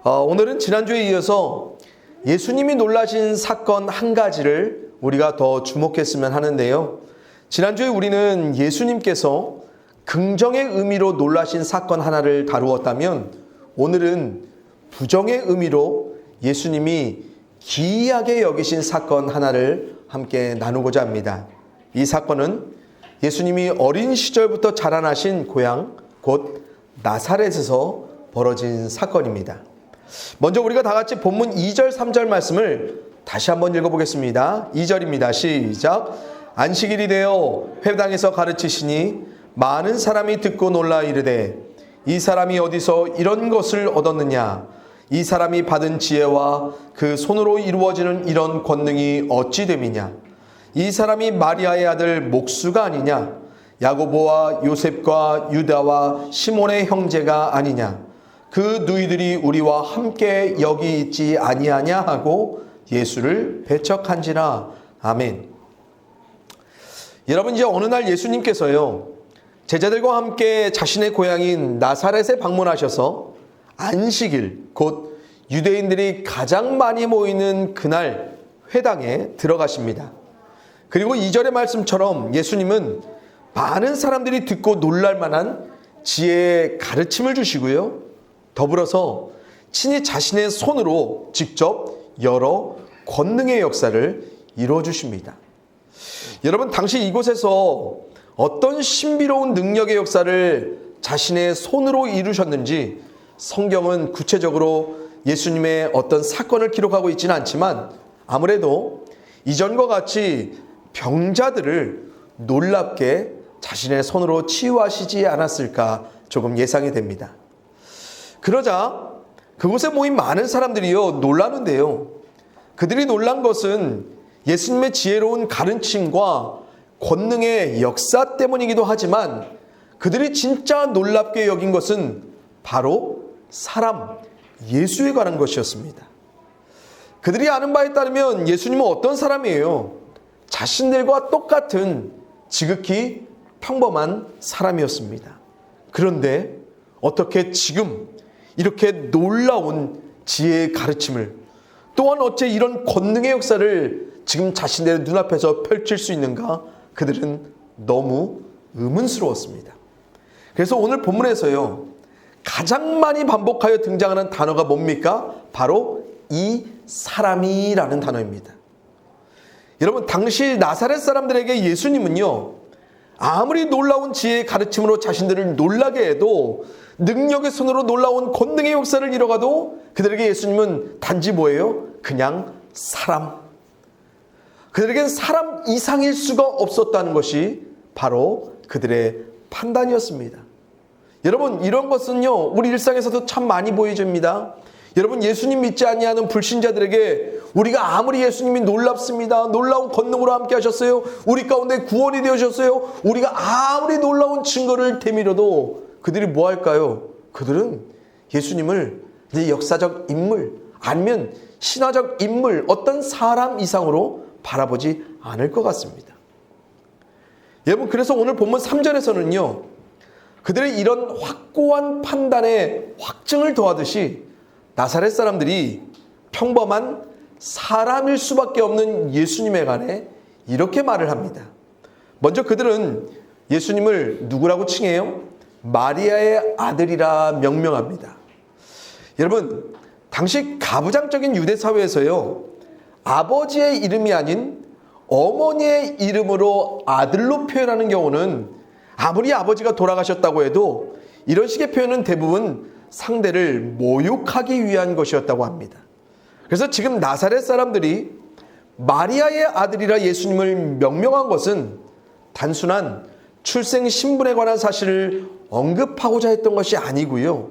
오늘은 지난주에 이어서 예수님이 놀라신 사건 한 가지를 우리가 더 주목했으면 하는데요. 지난주에 우리는 예수님께서 긍정의 의미로 놀라신 사건 하나를 다루었다면, 오늘은 부정의 의미로 예수님이 기이하게 여기신 사건 하나를 함께 나누고자 합니다. 이 사건은 예수님이 어린 시절부터 자라나신 고향 곧 나사렛에서 벌어진 사건입니다. 먼저 우리가 다 같이 본문 2절 3절 말씀을 다시 한번 읽어보겠습니다. 2절입니다. 시작. 안식일이 되어 회당에서 가르치시니 많은 사람이 듣고 놀라 이르되, 이 사람이 어디서 이런 것을 얻었느냐? 이 사람이 받은 지혜와 그 손으로 이루어지는 이런 권능이 어찌 됨이냐? 이 사람이 마리아의 아들 목수가 아니냐? 야고보와 요셉과 유다와 시몬의 형제가 아니냐? 그 누이들이 우리와 함께 여기 있지 아니하냐 하고 예수를 배척한지라. 아멘. 여러분, 이제 어느 날 예수님께서요, 제자들과 함께 자신의 고향인 나사렛에 방문하셔서 안식일, 곧 유대인들이 가장 많이 모이는 그날 회당에 들어가십니다. 그리고 2절의 말씀처럼 예수님은 많은 사람들이 듣고 놀랄 만한 지혜의 가르침을 주시고요, 더불어서 친히 자신의 손으로 직접 여러 권능의 역사를 이루어 주십니다. 여러분, 당시 이곳에서 어떤 신비로운 능력의 역사를 자신의 손으로 이루셨는지 성경은 구체적으로 예수님의 어떤 사건을 기록하고 있지는 않지만, 아무래도 이전과 같이 병자들을 놀랍게 자신의 손으로 치유하시지 않았을까 조금 예상이 됩니다. 그러자 그곳에 모인 많은 사람들이요 놀라는데요, 그들이 놀란 것은 예수님의 지혜로운 가르침과 권능의 역사 때문이기도 하지만, 그들이 진짜 놀랍게 여긴 것은 바로 사람 예수에 관한 것이었습니다. 그들이 아는 바에 따르면 예수님은 어떤 사람이에요? 자신들과 똑같은 지극히 평범한 사람이었습니다. 그런데 어떻게 지금 이렇게 놀라운 지혜의 가르침을, 또한 어째 이런 권능의 역사를 지금 자신들의 눈앞에서 펼칠 수 있는가? 그들은 너무 의문스러웠습니다. 그래서 오늘 본문에서요, 가장 많이 반복하여 등장하는 단어가 뭡니까? 바로 이 사람이라는 단어입니다. 여러분, 당시 나사렛 사람들에게 예수님은요, 아무리 놀라운 지혜의 가르침으로 자신들을 놀라게 해도, 능력의 손으로 놀라운 권능의 역사를 이뤄가도 그들에게 예수님은 단지 뭐예요? 그냥 사람. 그들에겐 사람 이상일 수가 없었다는 것이 바로 그들의 판단이었습니다. 여러분, 이런 것은요 우리 일상에서도 참 많이 보여집니다. 여러분, 예수님 믿지 아니하는 불신자들에게 우리가 아무리 예수님이 놀랍습니다, 놀라운 권능으로 함께 하셨어요, 우리 가운데 구원이 되어주셨어요, 우리가 아무리 놀라운 증거를 대밀어도 그들이 뭐 할까요? 그들은 예수님을 역사적 인물 아니면 신화적 인물, 어떤 사람 이상으로 바라보지 않을 것 같습니다. 여러분, 그래서 오늘 본문 3절에서는요, 그들의 이런 확고한 판단에 확증을 더하듯이 나사렛 사람들이 평범한 사람일 수밖에 없는 예수님에 관해 이렇게 말을 합니다. 먼저 그들은 예수님을 누구라고 칭해요? 마리아의 아들이라 명명합니다. 여러분, 당시 가부장적인 유대 사회에서요, 아버지의 이름이 아닌 어머니의 이름으로 아들로 표현하는 경우는, 아무리 아버지가 돌아가셨다고 해도 이런 식의 표현은 대부분 상대를 모욕하기 위한 것이었다고 합니다. 그래서 지금 나사렛 사람들이 마리아의 아들이라 예수님을 명명한 것은 단순한 출생 신분에 관한 사실을 언급하고자 했던 것이 아니고요,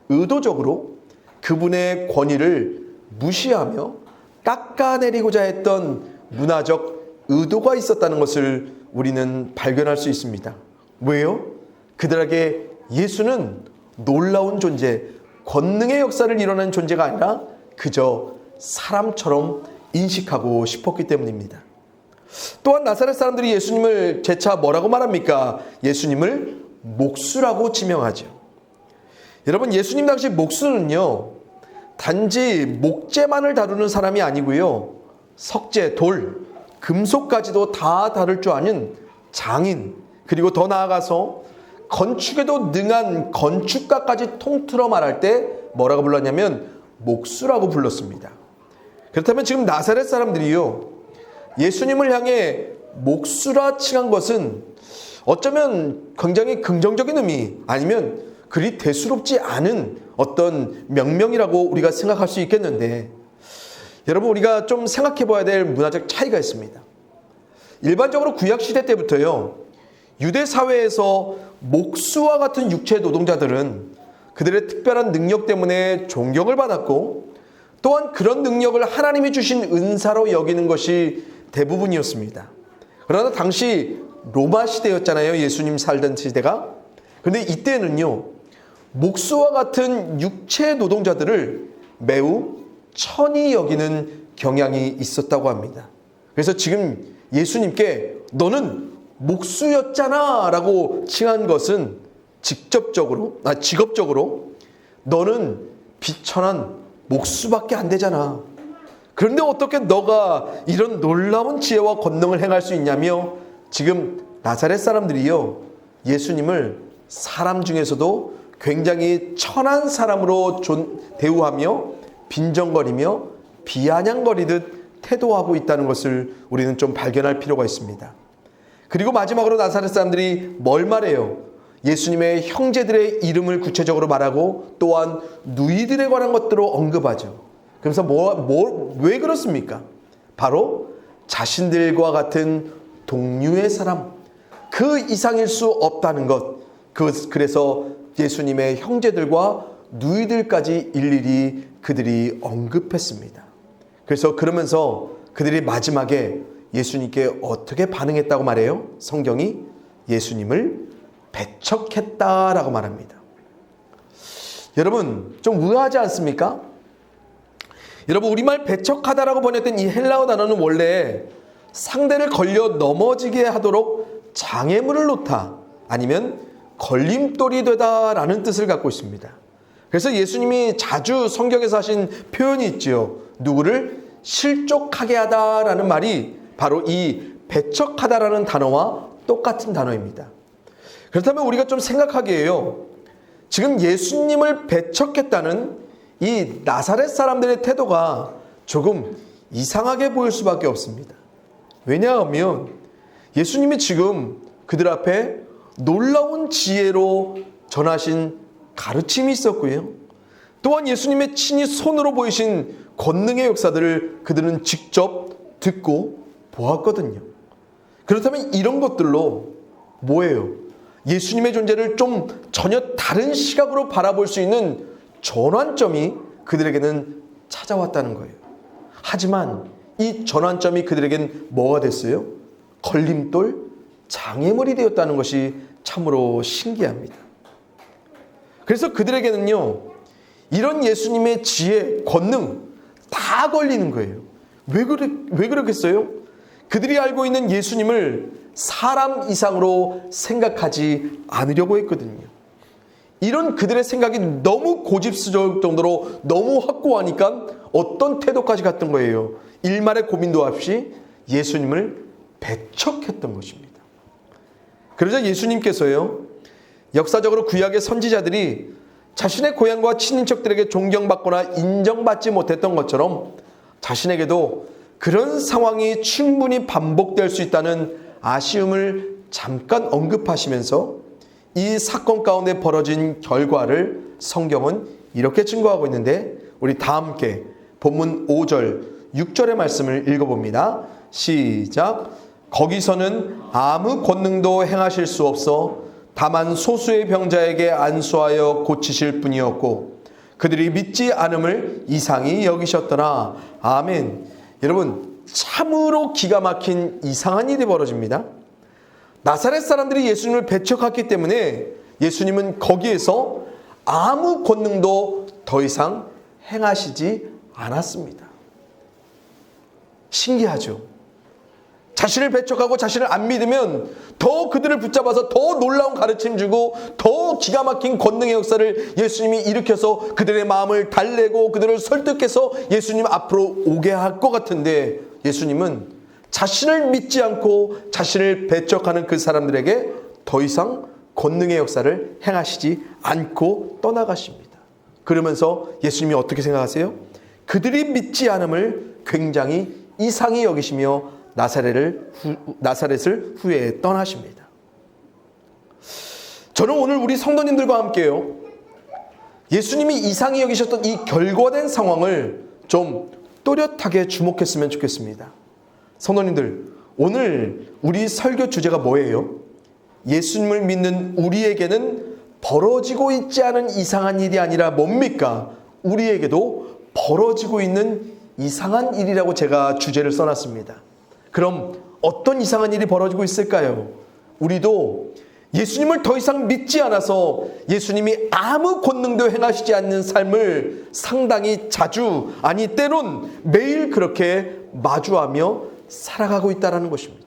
의도적으로 그분의 권위를 무시하며 깎아내리고자 했던 문화적 의도가 있었다는 것을 우리는 발견할 수 있습니다. 왜요? 그들에게 예수는 놀라운 존재, 권능의 역사를 이뤄낸 존재가 아니라 그저 사람처럼 인식하고 싶었기 때문입니다. 또한 나사렛 사람들이 예수님을 재차 뭐라고 말합니까? 예수님을 목수라고 지명하죠. 여러분, 예수님 당시 목수는요, 단지 목재만을 다루는 사람이 아니고요. 석재, 돌, 금속까지도 다 다룰 줄 아는 장인, 그리고 더 나아가서 건축에도 능한 건축가까지 통틀어 말할 때 뭐라고 불렀냐면 목수라고 불렀습니다. 그렇다면 지금 나사렛 사람들이요, 예수님을 향해 목수라 칭한 것은 어쩌면 굉장히 긍정적인 의미, 아니면 그리 대수롭지 않은 어떤 명명이라고 우리가 생각할 수 있겠는데, 여러분, 우리가 좀 생각해 봐야 될 문화적 차이가 있습니다. 일반적으로 구약시대 때부터요, 유대 사회에서 목수와 같은 육체 노동자들은 그들의 특별한 능력 때문에 존경을 받았고, 또한 그런 능력을 하나님이 주신 은사로 여기는 것이 대부분이었습니다. 그러나 당시 로마 시대였잖아요. 예수님 살던 시대가. 그런데 이때는요, 목수와 같은 육체 노동자들을 매우 천히 여기는 경향이 있었다고 합니다. 그래서 지금 예수님께 너는 목수였잖아 라고 칭한 것은 직업적으로 너는 비천한 목수밖에 안 되잖아. 그런데 어떻게 너가 이런 놀라운 지혜와 권능을 행할 수 있냐며 지금 나사렛 사람들이요, 예수님을 사람 중에서도 굉장히 천한 사람으로 대우하며 빈정거리며 비아냥거리듯 태도하고 있다는 것을 우리는 좀 발견할 필요가 있습니다. 그리고 마지막으로 나사렛 사람들이 뭘 말해요? 예수님의 형제들의 이름을 구체적으로 말하고 또한 누이들에 관한 것들로 언급하죠. 그래서 왜 그렇습니까? 바로 자신들과 같은 동류의 사람, 그 이상일 수 없다는 것. 그래서 예수님의 형제들과 누이들까지 일일이 그들이 언급했습니다. 그래서 그러면서 그들이 마지막에 예수님께 어떻게 반응했다고 말해요? 성경이 예수님을 배척했다라고 말합니다. 여러분, 좀 의아하지 않습니까? 여러분, 우리말 배척하다라고 번역된 이 헬라어 단어는 원래 상대를 걸려 넘어지게 하도록 장애물을 놓다, 아니면 걸림돌이 되다라는 뜻을 갖고 있습니다. 그래서 예수님이 자주 성경에서 하신 표현이 있죠. 누구를 실족하게 하다라는 말이 바로 이 배척하다라는 단어와 똑같은 단어입니다. 그렇다면 우리가 좀 생각하게 해요. 지금 예수님을 배척했다는 이 나사렛 사람들의 태도가 조금 이상하게 보일 수밖에 없습니다. 왜냐하면 예수님이 지금 그들 앞에 놀라운 지혜로 전하신 가르침이 있었고요. 또한 예수님의 친히 손으로 보이신 권능의 역사들을 그들은 직접 듣고 보았거든요. 그렇다면 이런 것들로 뭐예요? 예수님의 존재를 좀 전혀 다른 시각으로 바라볼 수 있는 전환점이 그들에게는 찾아왔다는 거예요. 하지만 이 전환점이 그들에겐 뭐가 됐어요? 걸림돌, 장애물이 되었다는 것이 참으로 신기합니다. 그래서 그들에게는요, 이런 예수님의 지혜, 권능 다 걸리는 거예요. 왜 그러겠어요? 그들이 알고 있는 예수님을 사람 이상으로 생각하지 않으려고 했거든요. 이런 그들의 생각이 너무 고집스러울 정도로 너무 확고하니까 어떤 태도까지 갔던 거예요? 일말의 고민도 없이 예수님을 배척했던 것입니다. 그러자 예수님께서요, 역사적으로 구약의 선지자들이 자신의 고향과 친인척들에게 존경받거나 인정받지 못했던 것처럼 자신에게도 그런 상황이 충분히 반복될 수 있다는 아쉬움을 잠깐 언급하시면서 이 사건 가운데 벌어진 결과를 성경은 이렇게 증거하고 있는데, 우리 다 함께 본문 5절, 6절의 말씀을 읽어봅니다. 시작. 거기서는 아무 권능도 행하실 수 없어 다만 소수의 병자에게 안수하여 고치실 뿐이었고 그들이 믿지 않음을 이상히 여기셨더라. 아멘. 여러분, 참으로 기가 막힌 이상한 일이 벌어집니다. 나사렛 사람들이 예수님을 배척했기 때문에 예수님은 거기에서 아무 권능도 더 이상 행하시지 않았습니다. 신기하죠? 자신을 배척하고 자신을 안 믿으면 더 그들을 붙잡아서 더 놀라운 가르침 주고 더 기가 막힌 권능의 역사를 예수님이 일으켜서 그들의 마음을 달래고 그들을 설득해서 예수님 앞으로 오게 할 것 같은데, 예수님은 자신을 믿지 않고 자신을 배척하는 그 사람들에게 더 이상 권능의 역사를 행하시지 않고 떠나가십니다. 그러면서 예수님이 어떻게 생각하세요? 그들이 믿지 않음을 굉장히 이상히 여기시며 나사렛을 후에 떠나십니다. 저는 오늘 우리 성도님들과 함께요, 예수님이 이상히 여기셨던 이 결과된 상황을 좀 또렷하게 주목했으면 좋겠습니다. 성도님들, 오늘 우리 설교 주제가 뭐예요? 예수님을 믿는 우리에게는 벌어지고 있지 않은 이상한 일이 아니라 뭡니까? 우리에게도 벌어지고 있는 이상한 일이라고 제가 주제를 써놨습니다. 그럼 어떤 이상한 일이 벌어지고 있을까요? 우리도 예수님을 더 이상 믿지 않아서 예수님이 아무 권능도 행하시지 않는 삶을 상당히 자주, 아니 때론 매일 그렇게 마주하며 살아가고 있다는 것입니다.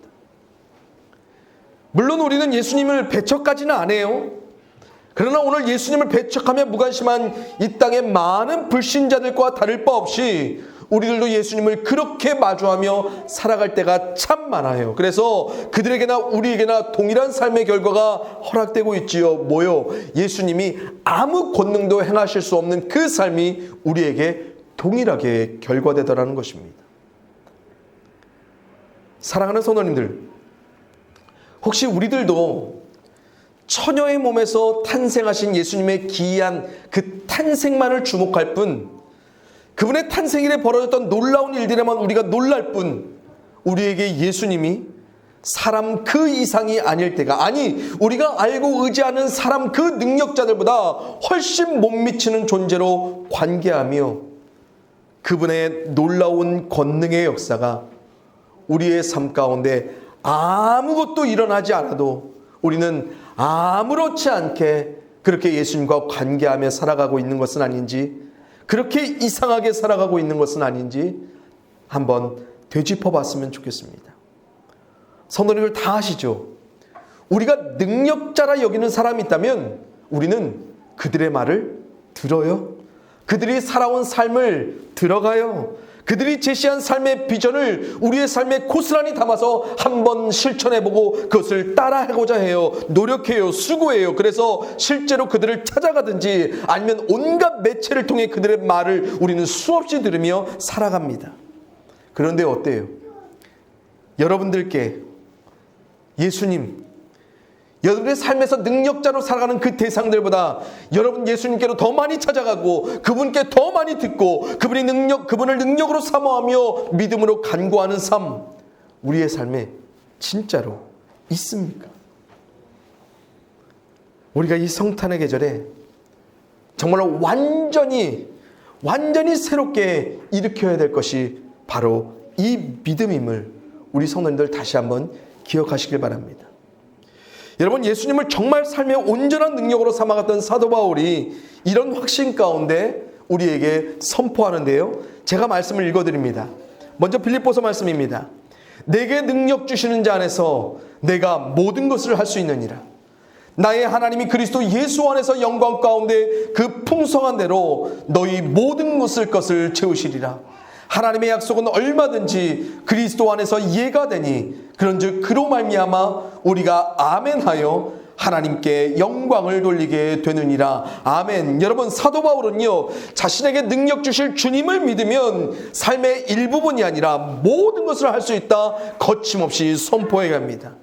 물론 우리는 예수님을 배척하지는 않아요. 그러나 오늘 예수님을 배척하며 무관심한 이 땅의 많은 불신자들과 다를 바 없이 우리들도 예수님을 그렇게 마주하며 살아갈 때가 참 많아요. 그래서 그들에게나 우리에게나 동일한 삶의 결과가 허락되고 있지요. 뭐요? 예수님이 아무 권능도 행하실 수 없는 그 삶이 우리에게 동일하게 결과되더라는 것입니다. 사랑하는 성도님들, 혹시 우리들도 처녀의 몸에서 탄생하신 예수님의 기이한 그 탄생만을 주목할 뿐, 그분의 탄생일에 벌어졌던 놀라운 일들에만 우리가 놀랄 뿐, 우리에게 예수님이 사람 그 이상이 아닐 때가, 아니 우리가 알고 의지하는 사람 그 능력자들보다 훨씬 못 미치는 존재로 관계하며 그분의 놀라운 권능의 역사가 우리의 삶 가운데 아무것도 일어나지 않아도 우리는 아무렇지 않게 그렇게 예수님과 관계하며 살아가고 있는 것은 아닌지, 그렇게 이상하게 살아가고 있는 것은 아닌지 한번 되짚어 봤으면 좋겠습니다. 성도님들 다 아시죠? 우리가 능력자라 여기는 사람이 있다면 우리는 그들의 말을 들어요. 그들이 살아온 삶을 들어가요. 그들이 제시한 삶의 비전을 우리의 삶에 고스란히 담아서 한번 실천해보고 그것을 따라하고자 해요. 노력해요. 수고해요. 그래서 실제로 그들을 찾아가든지 아니면 온갖 매체를 통해 그들의 말을 우리는 수없이 들으며 살아갑니다. 그런데 어때요? 여러분들께 예수님, 여러분의 삶에서 능력자로 살아가는 그 대상들보다 여러분 예수님께로 더 많이 찾아가고 그분께 더 많이 듣고 그분을 능력으로 사모하며 믿음으로 간구하는 삶, 우리의 삶에 진짜로 있습니까? 우리가 이 성탄의 계절에 정말로 완전히 새롭게 일으켜야 될 것이 바로 이 믿음임을 우리 성도님들 다시 한번 기억하시길 바랍니다. 여러분, 예수님을 정말 삶의 온전한 능력으로 삼아갔던 사도 바울이 이런 확신 가운데 우리에게 선포하는데요, 제가 말씀을 읽어드립니다. 먼저 빌립보서 말씀입니다. 내게 능력 주시는 자 안에서 내가 모든 것을 할 수 있느니라. 나의 하나님이 그리스도 예수 안에서 영광 가운데 그 풍성한 대로 너희 모든 것을 채우시리라. 하나님의 약속은 얼마든지 그리스도 안에서 예가 되니 그런즉 그로 말미암아 우리가 아멘하여 하나님께 영광을 돌리게 되느니라. 아멘. 여러분, 사도 바울은요, 자신에게 능력 주실 주님을 믿으면 삶의 일부분이 아니라 모든 것을 할 수 있다 거침없이 선포해 갑니다.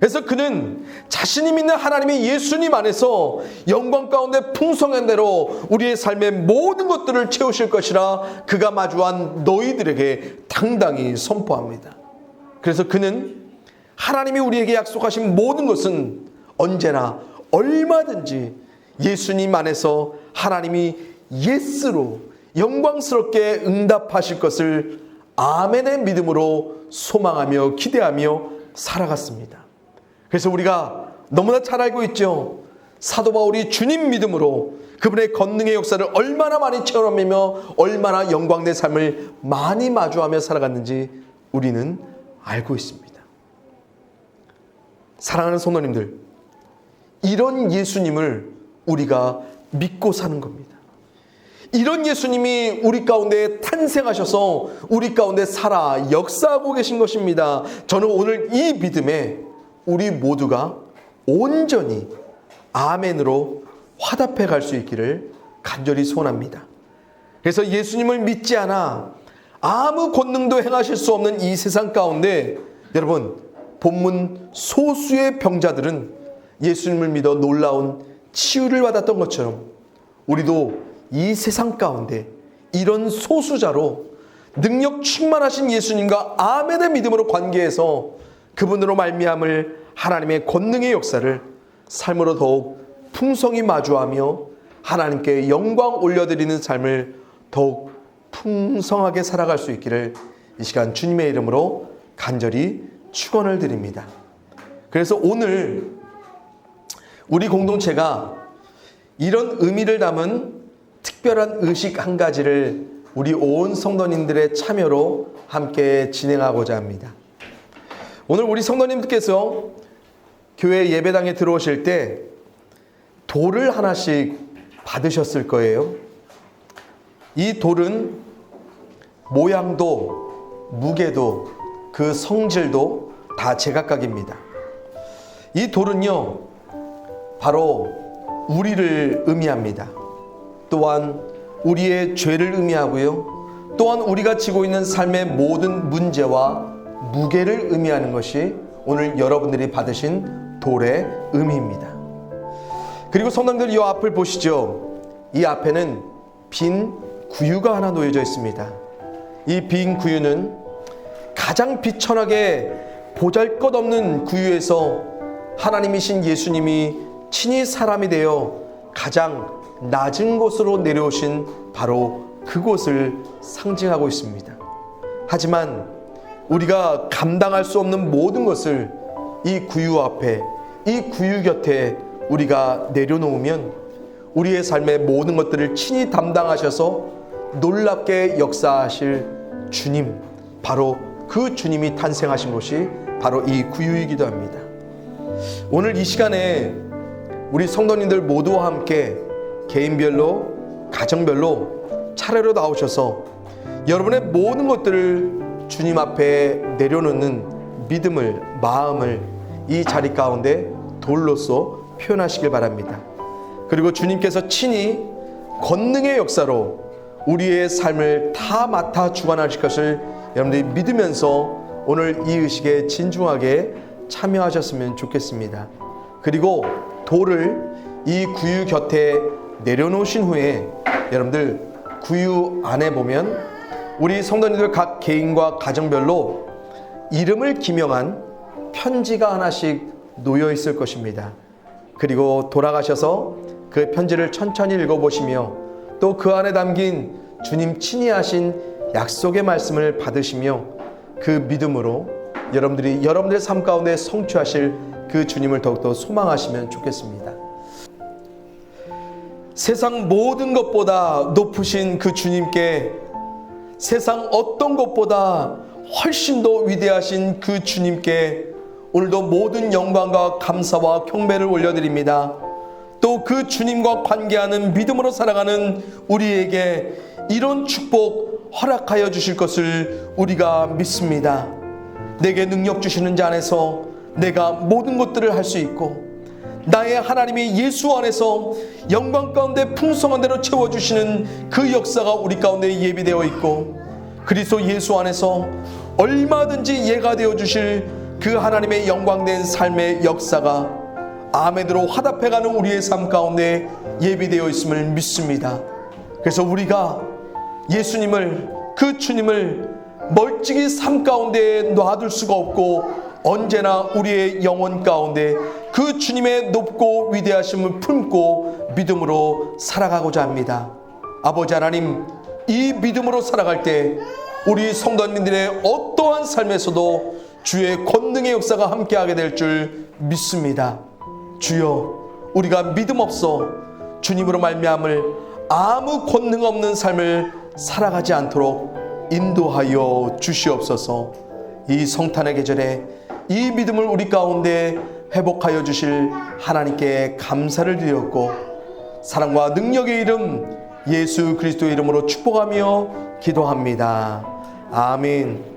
그래서 그는 자신이 믿는 하나님의 예수님 안에서 영광 가운데 풍성한 대로 우리의 삶의 모든 것들을 채우실 것이라 그가 마주한 너희들에게 당당히 선포합니다. 그래서 그는 하나님이 우리에게 약속하신 모든 것은 언제나 얼마든지 예수님 안에서 하나님이 예스로 영광스럽게 응답하실 것을 아멘의 믿음으로 소망하며 기대하며 살아갔습니다. 그래서 우리가 너무나 잘 알고 있죠. 사도 바울이 주님 믿음으로 그분의 권능의 역사를 얼마나 많이 체험하며 얼마나 영광된 삶을 많이 마주하며 살아갔는지 우리는 알고 있습니다. 사랑하는 성도님들, 이런 예수님을 우리가 믿고 사는 겁니다. 이런 예수님이 우리 가운데 탄생하셔서 우리 가운데 살아 역사하고 계신 것입니다. 저는 오늘 이 믿음에 우리 모두가 온전히 아멘으로 화답해 갈 수 있기를 간절히 소원합니다. 그래서 예수님을 믿지 않아 아무 권능도 행하실 수 없는 이 세상 가운데, 여러분, 본문 소수의 병자들은 예수님을 믿어 놀라운 치유를 받았던 것처럼 우리도 이 세상 가운데 이런 소수자로 능력 충만하신 예수님과 아멘의 믿음으로 관계해서 그분으로 말미암을 하나님의 권능의 역사를 삶으로 더욱 풍성히 마주하며 하나님께 영광 올려드리는 삶을 더욱 풍성하게 살아갈 수 있기를 이 시간 주님의 이름으로 간절히 축원을 드립니다. 그래서 오늘 우리 공동체가 이런 의미를 담은 특별한 의식 한 가지를 우리 온 성도님들의 참여로 함께 진행하고자 합니다. 오늘 우리 성도님들께서 교회 예배당에 들어오실 때 돌을 하나씩 받으셨을 거예요. 이 돌은 모양도 무게도 그 성질도 다 제각각입니다. 이 돌은요, 바로 우리를 의미합니다. 또한 우리의 죄를 의미하고요, 또한 우리가 지고 있는 삶의 모든 문제와 무게를 의미하는 것이 오늘 여러분들이 받으신 돌의 의미입니다. 그리고 성도님들, 이 앞을 보시죠. 이 앞에는 빈 구유가 하나 놓여져 있습니다. 이 빈 구유는 가장 비천하게 보잘것없는 구유에서 하나님이신 예수님이 친히 사람이 되어 가장 낮은 곳으로 내려오신 바로 그곳을 상징하고 있습니다. 하지만 우리가 감당할 수 없는 모든 것을 이 구유 앞에, 이 구유 곁에 우리가 내려놓으면 우리의 삶의 모든 것들을 친히 담당하셔서 놀랍게 역사하실 주님, 바로 그 주님이 탄생하신 곳이 바로 이 구유이기도 합니다. 오늘 이 시간에 우리 성도님들 모두와 함께 개인별로, 가정별로 차례로 나오셔서 여러분의 모든 것들을 주님 앞에 내려놓는 믿음을, 마음을 이 자리 가운데 돌로서 표현하시길 바랍니다. 그리고 주님께서 친히 권능의 역사로 우리의 삶을 다 맡아 주관하실 것을 여러분들이 믿으면서 오늘 이 의식에 진중하게 참여하셨으면 좋겠습니다. 그리고 돌을 이 구유 곁에 내려놓으신 후에 여러분들 구유 안에 보면 우리 성도님들 각 개인과 가정별로 이름을 기명한 편지가 하나씩 놓여 있을 것입니다. 그리고 돌아가셔서 그 편지를 천천히 읽어보시며 또 그 안에 담긴 주님 친히 하신 약속의 말씀을 받으시며 그 믿음으로 여러분들의 삶 가운데 성취하실 그 주님을 더욱더 소망하시면 좋겠습니다. 세상 모든 것보다 높으신 그 주님께, 세상 어떤 것보다 훨씬 더 위대하신 그 주님께 오늘도 모든 영광과 감사와 경배를 올려드립니다. 또 그 주님과 관계하는 믿음으로 살아가는 우리에게 이런 축복 허락하여 주실 것을 우리가 믿습니다. 내게 능력 주시는 자 안에서 내가 모든 것들을 할 수 있고, 나의 하나님이 예수 안에서 영광 가운데 풍성한 대로 채워주시는 그 역사가 우리 가운데 예비되어 있고, 그리스도 예수 안에서 얼마든지 예가 되어 주실 그 하나님의 영광된 삶의 역사가 아멘으로 화답해가는 우리의 삶 가운데 예비되어 있음을 믿습니다. 그래서 우리가 예수님을, 그 주님을 멀찍이 삶 가운데 놔둘 수가 없고, 언제나 우리의 영혼 가운데 그 주님의 높고 위대하심을 품고 믿음으로 살아가고자 합니다. 아버지 하나님, 이 믿음으로 살아갈 때 우리 성도님들의 어떠한 삶에서도 주의 권능의 역사가 함께하게 될 줄 믿습니다. 주여, 우리가 믿음 없어 주님으로 말미암을 아무 권능 없는 삶을 살아가지 않도록 인도하여 주시옵소서. 이 성탄의 계절에 이 믿음을 우리 가운데 회복하여 주실 하나님께 감사를 드렸고 사랑과 능력의 이름 예수 그리스도의 이름으로 축복하며 기도합니다. 아멘.